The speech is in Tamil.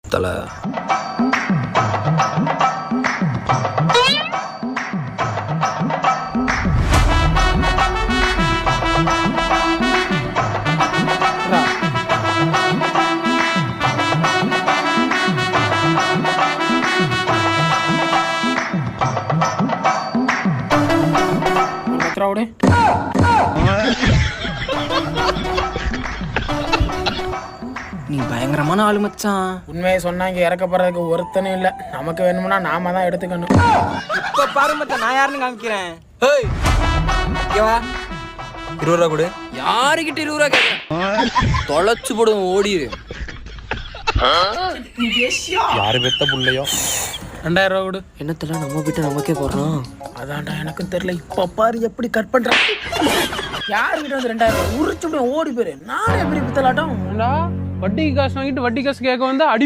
பித்தளை. நீ பயங்கரமான ஆளு மச்சான். உண்மையை சொன்னா இங்க இறக்கப்படுறதுக்கு ஒருத்தனும் இல்ல. நமக்கு வேணும்னா நாம தான் எடுத்துக்கணும். இப்ப பாரு மச்சான், நான் யாருன்னு காமிக்கிறேன். ஏய் இங்க வா. 20 ரூபா கொடு. யாருக்கிட்ட 20 ரூபா கேட்கிறேன்? தொலைச்சு போடுவோம், ஓடிடு. யாரு பெத்த புள்ளையோ. 2000 ரூபா கொடு. என்னத்தெல்லாம் நம்ம கிட்ட நமக்கே போடுறோம். அதான்டா எனக்கும் தெரியல. இப்ப பாரு எப்படி கட் பண்றான். யாருக்கிட்ட வந்து 2000 ரூபா உரிச்சு ஓடி போயிரு. நானே எப்படி பித்தலாட்டம். வட்டிக்கு காசு வாங்கிட்டு வட்டி காசு கேட்க வந்து அடி